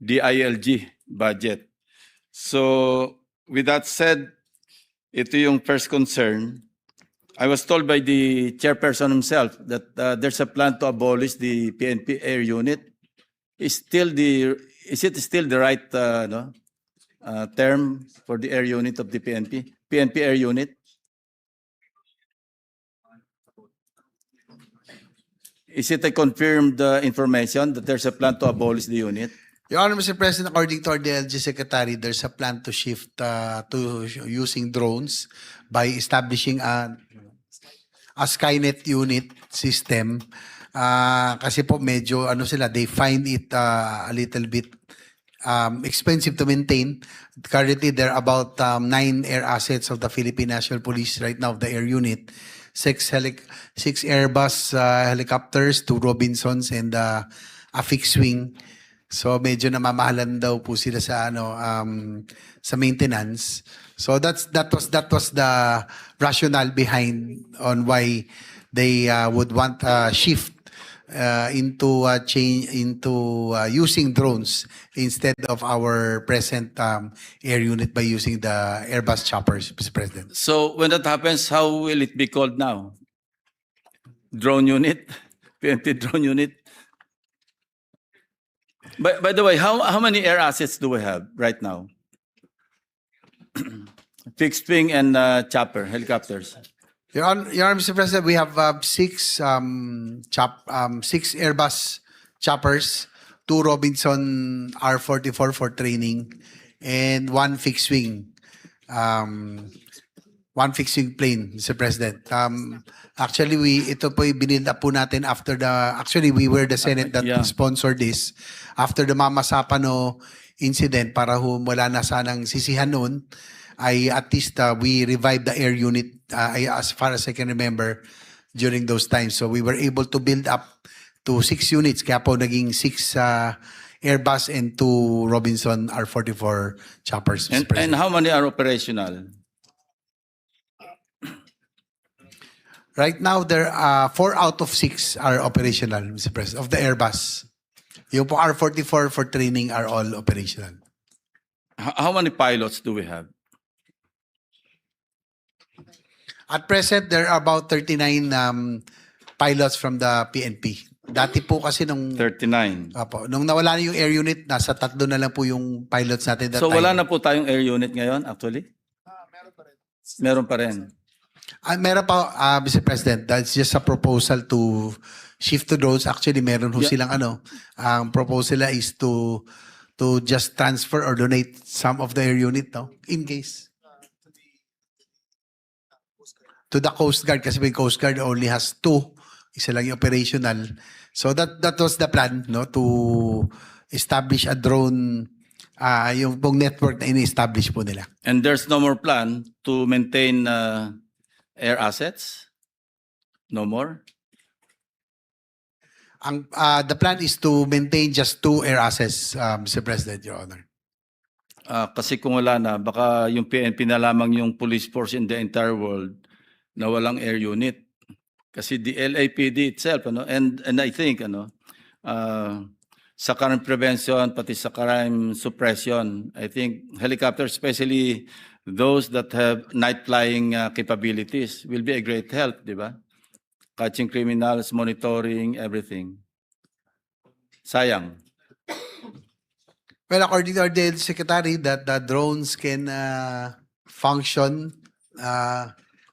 DILG budget. So with that said, ito yung first concern. I was told by the chairperson himself that there's a plan to abolish the PNP Air Unit. Is it still the right term for the air unit of the PNP Air Unit? Is it a confirmed information that there's a plan to abolish the unit? Your Honor, Mr. President, according to our DLG Secretary, there's a plan to shift to using drones by establishing a Skynet unit system. Kasi po medyo they find it a little bit expensive to maintain. Currently, there are about 9 air assets of the Philippine National Police right now, the air unit. 6 Airbus helicopters, 2 Robinsons, and a fixed wing. So medyo namamahalan daw po sila sa sa maintenance. So that was the rationale behind on why they would want shift into using drones instead of our present air unit by using the Airbus choppers, Mr. President. So when that happens, how will it be called now? Drone unit? PNP drone unit? By the way, how many air assets do we have right now? Fixed wing and chopper, helicopters. Your Honor, Mr. President, we have 6 Airbus choppers, 2 Robinson R44 for training, and 1 fixed wing. 1 fixed wing plane, Mr. President. Actually, ito po binild up po natin after we were the Senate that sponsored this. After the Mama Sapano incident, para wala na sanang sisihan noon, at least we revived the air unit as far as I can remember during those times. So we were able to build up to 6 units. Kaya po naging 6 Airbus and 2 Robinson R44 choppers. And how many are operational? Right now, there are 4 out of 6 are operational, Mr. President, of the Airbus. Yung po R44 for training are all operational. How many pilots do we have? At present, there are about 39 pilots from the PNP. Dati po kasi nung 39. Nung nawala na yung air unit, nasa 3 na lang po yung pilots natin that So time. wala na po tayong air unit ngayon actually? Meron pa rin. Meron pa rin. Meron pa, Mr. President, that's just a proposal to shift to drones. Actually, meron ho silang ang proposal is to just transfer or donate some of the air unit, no? In case. To the Coast Guard, kasi yung Coast Guard only has 2. Isa lang yung operational. So that was the plan, no? To establish a drone, yung pong network na ini-establish po nila. And there's no more plan to maintain air assets? No more? The plan is to maintain just 2 air assets, Mr. President, Your Honor. Kasi kung wala na, baka yung PNP na lamang yung police force in the entire world na walang air unit. Kasi the LAPD itself, and I think, sa crime prevention, pati sa crime suppression, I think helicopters, especially those that have night flying capabilities, will be a great help, di ba? Catching criminals, monitoring, everything. Sayang. Well, according to our DL Secretary, that the drones can function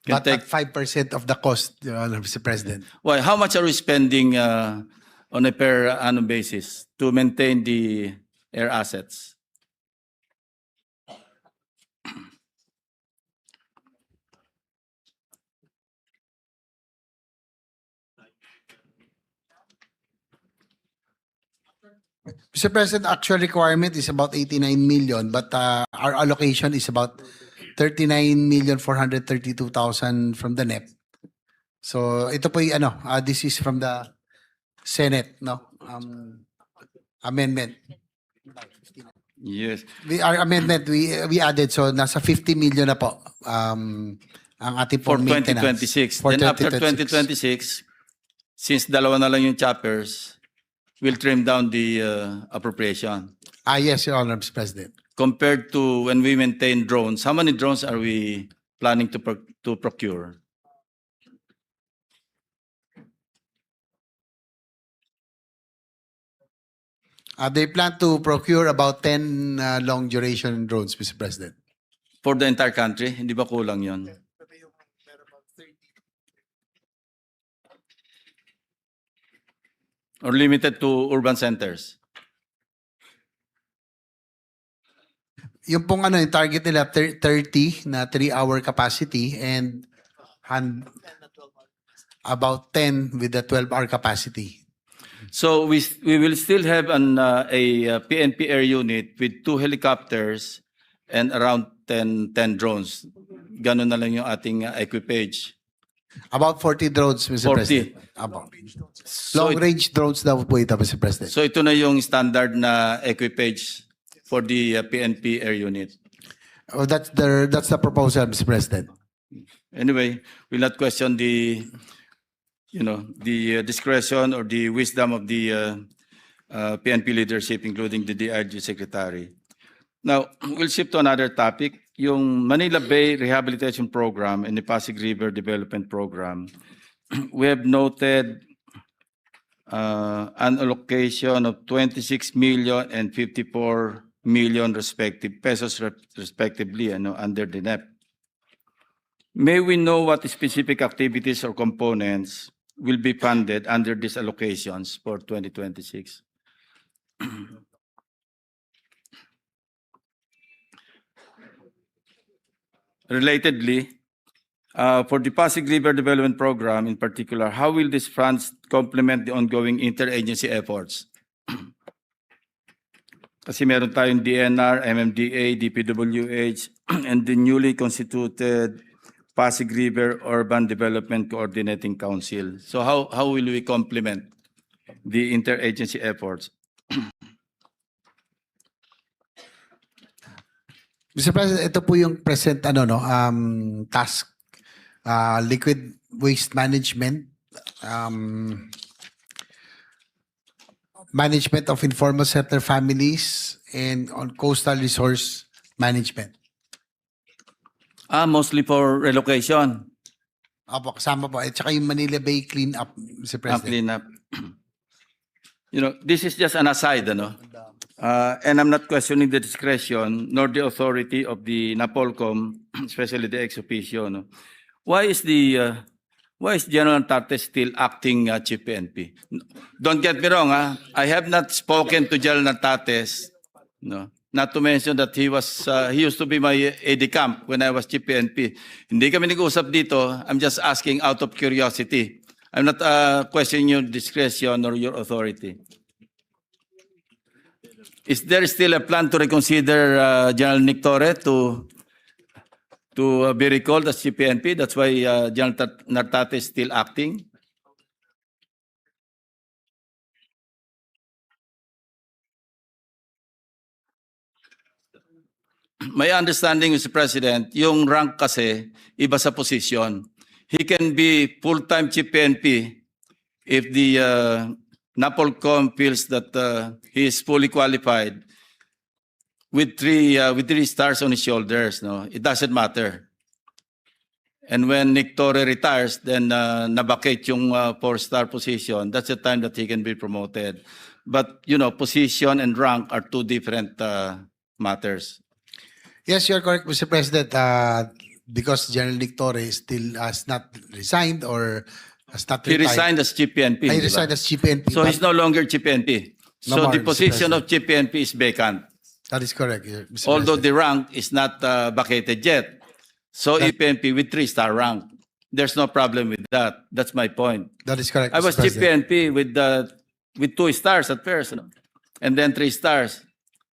but take at 5% of the cost, Mr. President. Why? How much are we spending on a per annum basis to maintain the air assets? Mr. President, actual requirement is about 89 million, but our allocation is about 39,432,000 from the NEP. So ito po yung this is from the Senate, no? Amendment. Yes. Our amendment, we added, so nasa 50 million na po ang ating For pong maintenance. 2026. For Then after 2026, since dalawa na lang yung choppers, we'll trim down the appropriation. Yes, Your Honor, Mr. President. Compared to when we maintain drones, how many drones are we planning to procure? They plan to procure about 10 long duration drones, Mr. President. For the entire country? Hindi ba kulang yon? Or limited to urban centers? Yung pong ano, yung target nila 30 na 3-hour capacity and about 10 with the 12-hour capacity. So we will still have a PNP air unit with 2 helicopters and around 10 drones. Ganun na lang yung ating equipage. About 40 drones, Mr. 40. President. About. So Long-range drones daw po ito, Mr. President. So ito na yung standard na equipage for the PNP air unit. That's the proposal, Mr. President. Anyway, we'll not question the discretion or the wisdom of the PNP leadership, including the DILG secretary. Now, we'll shift to another topic, yung Manila Bay Rehabilitation Program and the Pasig River Development Program. We have noted an allocation of 26 million and 54 million respectively under the NEP. May we know what specific activities or components will be funded under these allocations for 2026? Relatedly, for the Pasig River Development Program in particular, how will these funds complement the ongoing interagency efforts? Kasi meron tayong DNR, MMDA, DPWH, and the newly constituted Pasig River Urban Development Coordinating Council. So how will we complement the interagency efforts? Mr. President, ito po yung present task, liquid waste management, management of informal settler families, and on coastal resource management. Mostly for relocation. Opo, kasama po. At saka yung Manila Bay clean up, Mr. President. Clean up. This is just an aside, and I'm not questioning the discretion nor the authority of the NAPOLCOM, especially the ex officio. Why is General Nartates still acting chief PNP? Don't get me wrong, I have not spoken to General Nartates, not to mention that he used to be my aide camp when I was chief PNP. Hindi kami nag-usap dito. I'm just asking out of curiosity. I'm not questioning your discretion or your authority. Is there still a plan to reconsider General Nick Torre to be recalled as chief PNP? That's why General Nartates is still acting? My understanding, Mr. President, yung rank kasi iba sa position. He can be full-time chief PNP if the NAPOLCOM feels that he is fully qualified with three stars on his shoulders. It doesn't matter. And when Nick Torre retires, then nabakate yung 4-star position. That's the time that he can be promoted. But position and rank are two different matters. Yes, you're correct, Mr. President. Because General Nick Torre still has not resigned or has not He retired. resigned as chief PNP. He di ba? resigned as chief PNP. So he's no longer chief PNP. No So more, the Mr. position President. of chief PNP is vacant. That is correct, Mr. Although President. the rank is not vacated yet. So PNP with 3-star rank, there's no problem with that. That's my point. That is correct, I was Mr. chief President. PNP with 2 stars at first, and then 3 stars.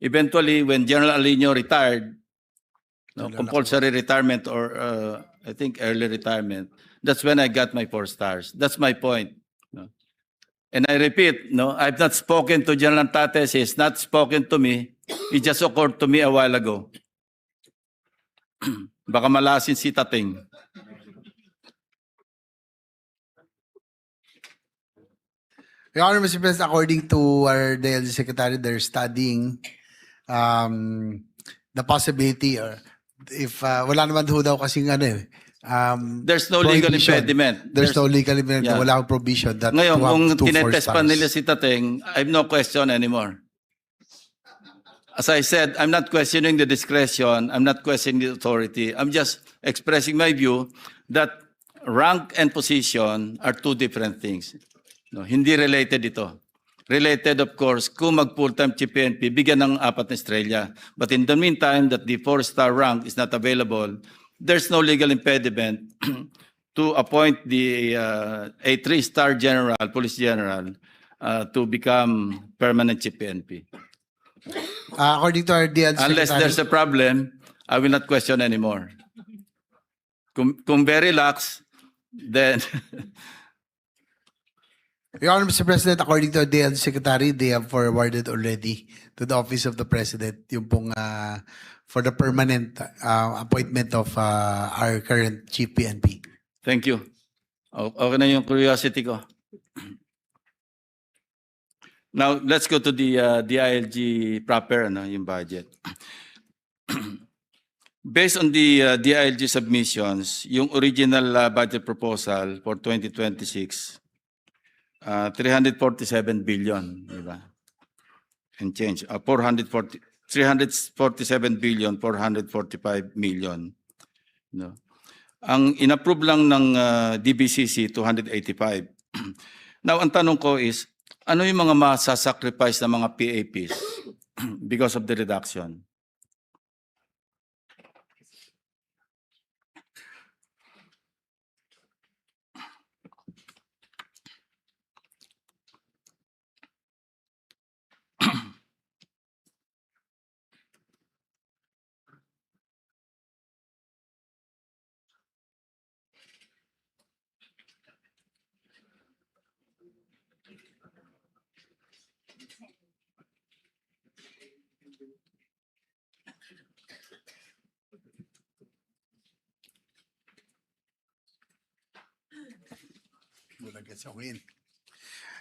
Eventually, when General Alino retired, compulsory retirement or I think early retirement, that's when I got my 4 stars. That's my point. And I repeat, I've not spoken to General Nartates. He's not spoken to me. It just occurred to me a while ago. Baka malasin si Tating. Your Honor, Mr. President, according to our DLG Secretary, they're studying the possibility, or if wala naman ho daw kasing There's no legal prohibition. impediment. There's no legal impediment, Yeah. wala akong provision that Ngayon, to have kung two tinetest pa four-stars. nila si Tateng, I have no question anymore. As I said, I'm not questioning the discretion, I'm not questioning the authority, I'm just expressing my view that rank and position are two different things. No, hindi related ito. Related, of course, kung mag-full-time chief PNP, bigyan ng 4 na estrella. But in the meantime, that the 4-star rank is not available, there's no legal impediment to appoint a 3-star general, police general, to become permanent chief PNP. According to our DL Unless there's a problem, I will not question anymore. Kung very lax, then Your Honor, Mr. President, according to our DL Secretary, they have forwarded already to the Office of the President yung pong for the permanent appointment of our current Chief PNP. thank you. Okay na yung curiosity ko. Now, let's go to the DILG proper, yung budget. Based on the DILG submissions, yung original budget proposal for 2026, 347 billion, di ba? And change, 347 billion, 445 million. No? Ang inapprove lang ng DBCC, 285. Now, ang tanong ko is, ano yung mga masasacrifice ng mga PAPs because of the reduction?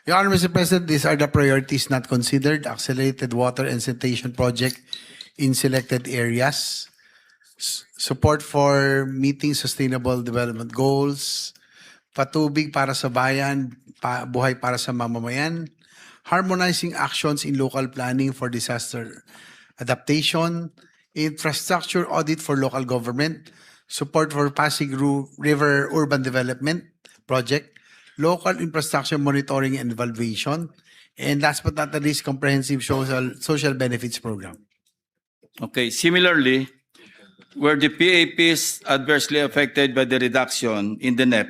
Your Honor, Mr. President, these are the priorities not considered. Accelerated water and sanitation project in selected areas. Support for meeting sustainable development goals. Patubig para sa bayan, buhay para sa mamamayan. Harmonizing actions in local planning for disaster adaptation. Infrastructure audit for local government. Support for Pasig River Urban Development Project. Local infrastructure monitoring and evaluation, and last but not the least, comprehensive social benefits program. Okay, similarly, were the PAPs adversely affected by the reduction in the NEP,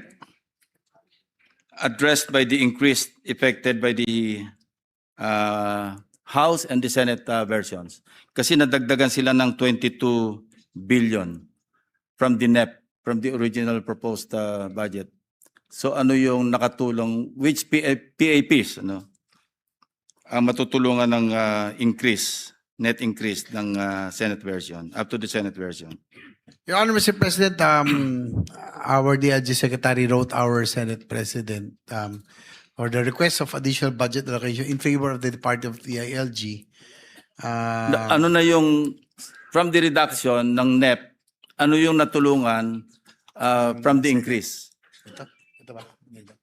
addressed by the increase affected by the House and the Senate versions? Kasi nadagdagan sila ng 22 billion from the NEP, from the original proposed budget. So ano yung nakatulong, which PAPs ang matutulungan ng increase, net increase ng Senate version, up to the Senate version? Your Honor, Mr. President, our DLG Secretary wrote our Senate President for the request of additional budget allocation in favor of the Department of DILG. Ano na yung, from the reduction ng NEP, ano yung natulungan from the increase? Ito ba? Ito.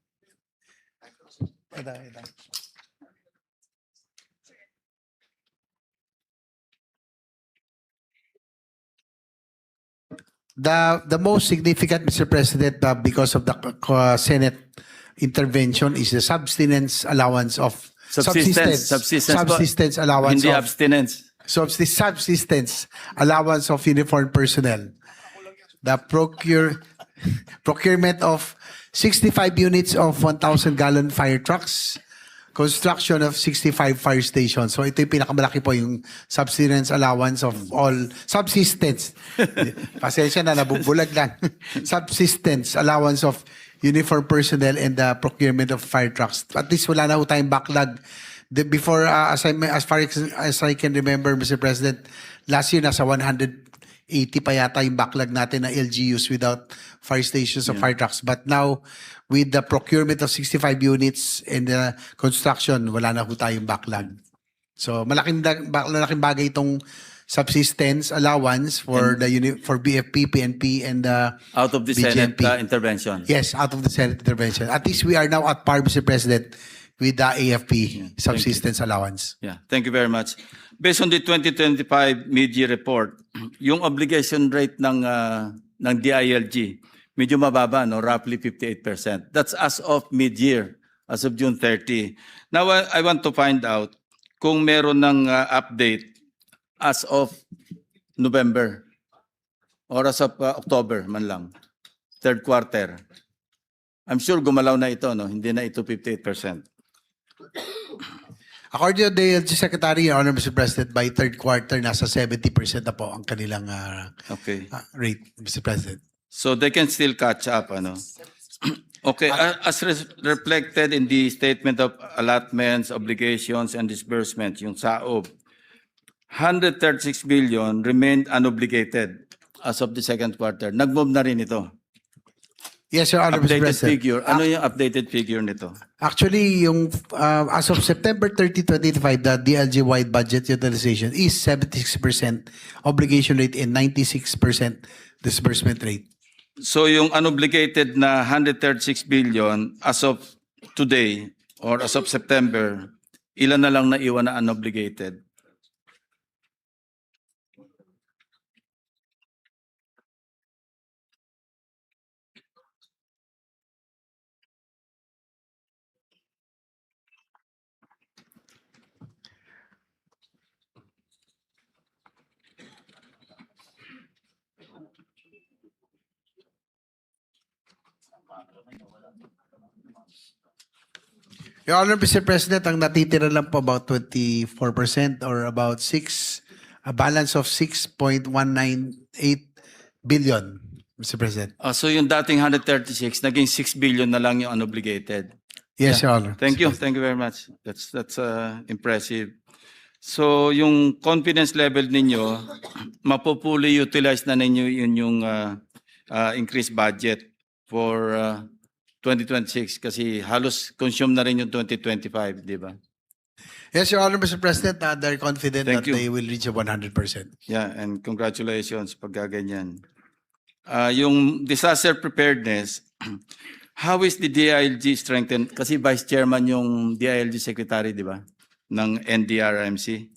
The most significant, Mr. President, because of the Senate intervention is the subsistence allowance of subsistence allowance Hindi of abstinence. subsistence allowance of uniformed personnel. The procurement of 65 units of 1,000-gallon fire trucks, construction of 65 fire stations. So ito yung pinakamalaki po, yung subsistence allowance of all, subsistence. Pasensya na, nabubulag lang. Subsistence allowance of uniform personnel and the procurement of fire trucks. At least wala na ho tayong backlog. Before, as far as I can remember, Mr. President, last year nasa 180 pa yata yung backlog natin na LGUs without fire stations or fire trucks. But now, with the procurement of 65 units and the construction, wala na ho tayong backlog. So malaking bagay itong subsistence allowance for for BFP, PNP, and Out of the Senate BGMP. intervention. Yes, out of the Senate intervention. At least we are now at par, Mr. President, with the AFP subsistence allowance. Yeah, thank you very much. Based on the 2025 mid-year report, yung obligation rate ng DILG, medyo mababa, no? Roughly 58%. That's as of mid-year, as of June 30. Now, I want to find out kung meron ng update as of November or as of October man lang, third quarter. I'm sure gumalaw na ito, no? Hindi na ito 58%. According to the DILG Secretary, Your Honor, Mr. President, by third quarter, nasa 70% na po ang kanilang Okay. rate, Mr. President. So they can still catch up, ano? Okay, as reflected in the statement of allotments, obligations, and disbursements, yung SAOB, 136 billion remained unobligated as of the second quarter. Nag-move na rin ito. Yes, Your Honor, Mr. Updated President. figure. Ano yung updated figure nito? Actually, yung as of September 30, 2025, the DLG-wide budget utilization is 76% obligation rate and 96% disbursement rate. So yung unobligated na 136 billion as of today or as of September, ilan na lang naiwan na unobligated? Your Honor, Mr. President, ang natitira lang po about 24% or about a balance of 6.198 billion, Mr. President. So yung dating 136, naging 6 billion na lang yung unobligated. Yes, Your Honor. Thank you. Thank you very much. That's impressive. So yung confidence level ninyo, mapupuli utilize na ninyo yun yung increased budget for 2026 kasi halos consume na rin yung 2025, di ba? Yes, Your Honor, Mr. President, they're confident Thank that you. they will reach a 100%. Yeah, and congratulations pagkaganyan. Yung disaster preparedness, how is the DILG strengthened? Kasi Vice Chairman yung DILG Secretary, di ba? Ng NDRMC.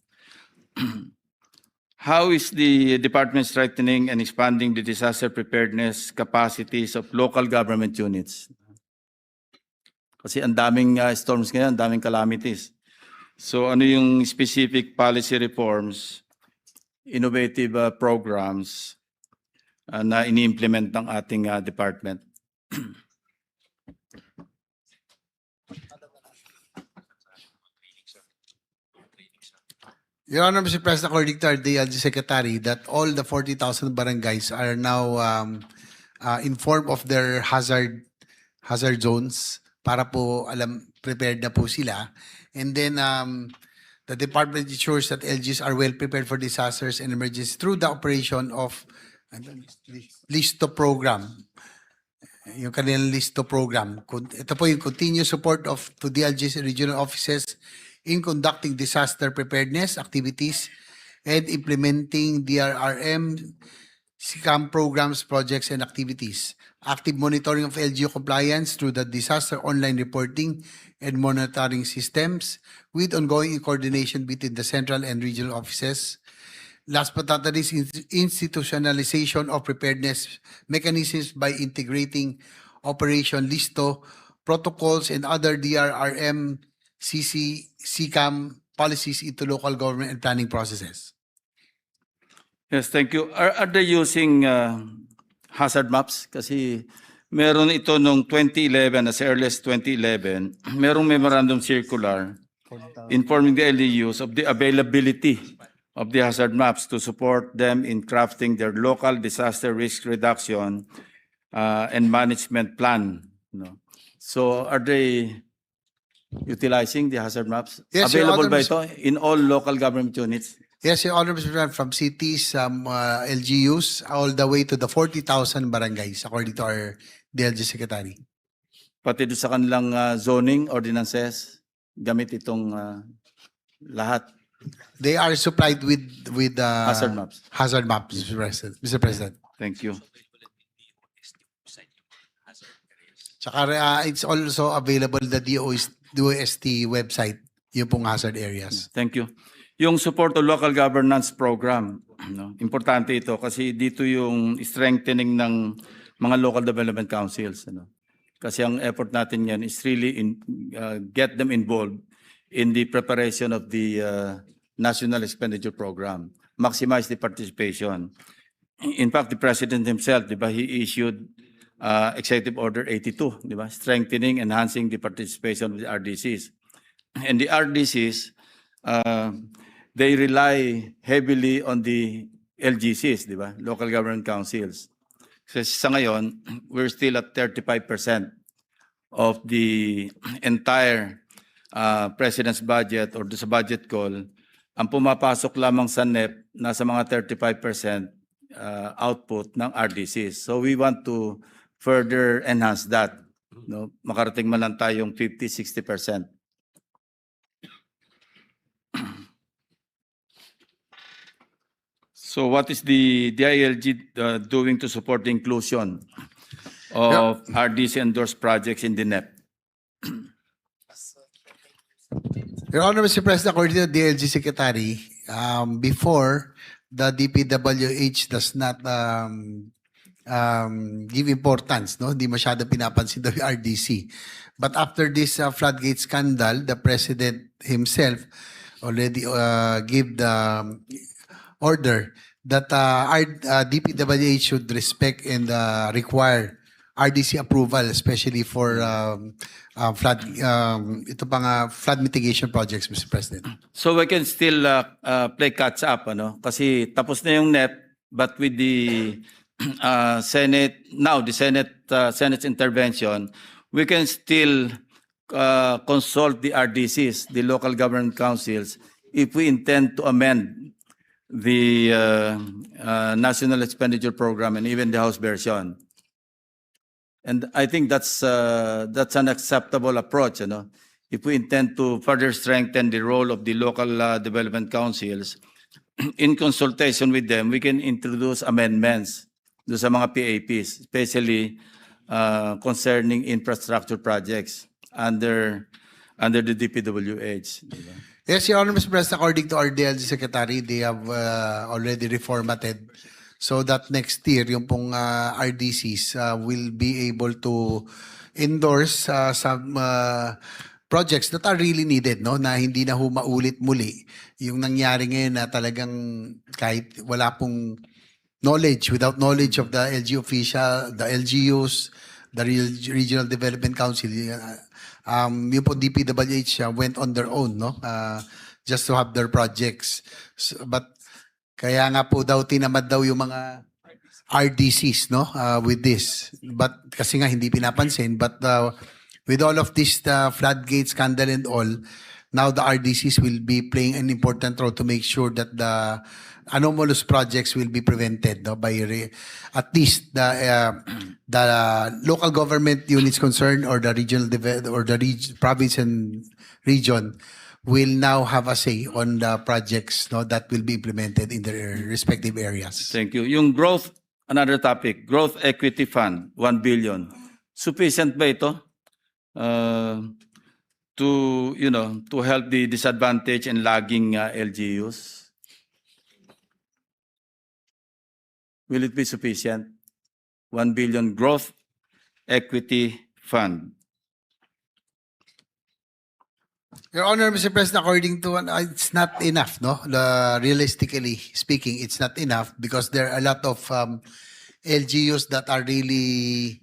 How is the department strengthening and expanding the disaster preparedness capacities of local government units? Kasi ang daming storms ngayon, ang daming calamities. So ano yung specific policy reforms, innovative programs na ini-implement ng ating department? Your Honor, Mr. President, according to our DLG Secretary, that all the 40,000 barangays are now informed of their hazard zones para po prepared na po sila. And then the department ensures that LGs are well prepared for disasters and emergencies through the operation of Listo program. Yung kanilang Listo program. Ito po yung continuous support to DLG's regional offices in conducting disaster preparedness activities and implementing DRRM, SICAM programs, projects, and activities. Active monitoring of LGU compliance through the disaster online reporting and monitoring systems with ongoing coordination between the central and regional offices. Last but not least, institutionalization of preparedness mechanisms by integrating Operation Listo protocols and other DRRM, SICAM policies into local government and planning processes. Yes, thank you. Are they using hazard maps? Kasi meron ito noong 2011, as early as 2011, merong memorandum circular informing the LGUs of the availability of the hazard maps to support them in crafting their local disaster risk reduction and management plan. No? So are they utilizing the hazard maps? Yes, Your Available Honor, ba ito in all local government units? Yes, Your Honor, Mr. President, from cities, LGUs, all the way to the 40,000 barangays, according to our DLG Secretary. Pati doon sa kanilang zoning ordinances, gamit itong lahat. They are supplied with Hazard maps. Hazard maps, Mr. President. Mr. President. Thank you. Tsaka it's also available the DOST website, yung pong hazard areas. Thank you. Yung support to local governance program, no? Importante ito kasi dito yung strengthening ng mga local development councils. Ano? Kasi ang effort natin yan is really get them involved in the preparation of the National Expenditure Program. Maximize the participation. In fact, the President himself, di ba, he issued Executive Order 82, di ba? Strengthening, enhancing the participation of the RDCs. And the RDCs, they rely heavily on the LGCs, di ba? Local Government Councils. Kasi sa ngayon, we're still at 35% of the entire President's budget or sa budget call. Ang pumapasok lamang sa NEP, nasa mga 35% output ng RDCs. So we want to further enhance that. No? Makarating man lang tayong 50-60%. So what is the DILG doing to support the inclusion of RDC endorsed projects in the NEP? Your Honor, Mr. President, according to the DLG Secretary, before, the DPWH does not give importance, no? Hindi masyado pinapansin the RDC. But after this floodgate scandal, the President himself already gave the order that our DPWH should respect and require RDC approval, especially for flood mitigation projects, Mr. President. So we can still play catch up, ano? Kasi tapos na yung NEP, but with the Senate, now the Senate's intervention, we can still consult the RDCs, the local government councils, if we intend to amend the National Expenditure Program and even the House version. And I think that's an acceptable approach, you know. If we intend to further strengthen the role of the local development councils, in consultation with them, we can introduce amendments do sa mga PAPs, especially concerning infrastructure projects under the DPWH. Diba? Yes, Your Honor, Mr. President, according to our DLG Secretary, they have already reformatted so that next year, yung pong RDCs will be able to endorse some projects that are really needed, no? Na hindi na maulit muli. Yung nangyari ngayon na talagang kahit wala pong knowledge, without knowledge of the LG official, the LGUs, the Regional Development Council, yung po DPWH went on their own, no? Just to have their projects. So, but kaya nga po daw tinamad daw yung mga RDCs, no? With this. But kasi nga hindi pinapansin. But with all of this floodgate scandal and all, now the RDCs will be playing an important role to make sure that the anomalous projects will be prevented, no? By at least the local government units concerned or the regional or the province and region will now have a say on the projects, no, that will be implemented in their respective areas. Thank you. Yung growth, another topic, Growth Equity Fund, 1 billion. Sufficient ba ito to help the disadvantaged and lagging LGUs? Will it be sufficient? 1 billion Growth Equity Fund. Your Honor, Mr. President, according to it's not enough, no? Realistically speaking, it's not enough because there are a lot of LGUs that are really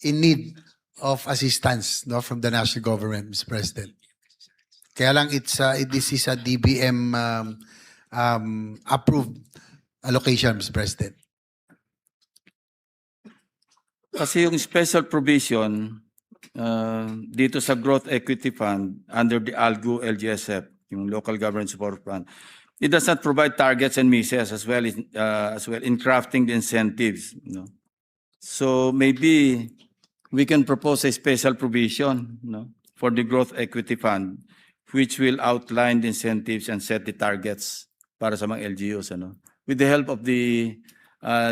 in need of assistance, no, from the national government, Mr. President. Kaya lang this is a DBM approved allocation, Mr. President. Kasi yung special provision dito sa Growth Equity Fund under the ALGO LGSF, yung Local Government Support Fund, it does not provide targets and misses as well in crafting the incentives. You know? So maybe we can propose a special provision, you know, for the Growth Equity Fund which will outline the incentives and set the targets para sa mga LGUs. Ano? With the help of the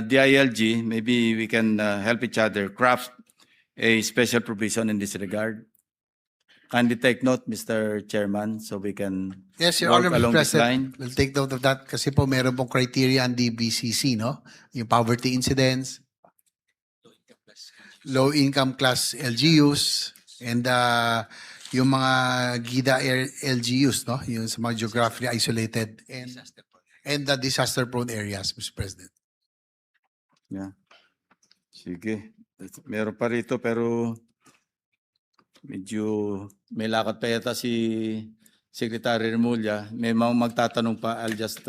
DILG, maybe we can help each other craft a special provision in this regard. Kindly take note, Mr. Chairman, so we can Yes, Your work Honor, Mr. along this line. President. We'll take note of that kasi po meron pong criteria ang DBCC, no? Yung poverty incidence, low income class LGUs, and yung mga GIDA LGUs, no? Yung sa mga geographically isolated and the disaster prone areas, Mr. President. Yeah. Sige. Meron pa rito pero medyo may lakad pa yata si Secretary Remulla. May mga magtatanong pa. I'll just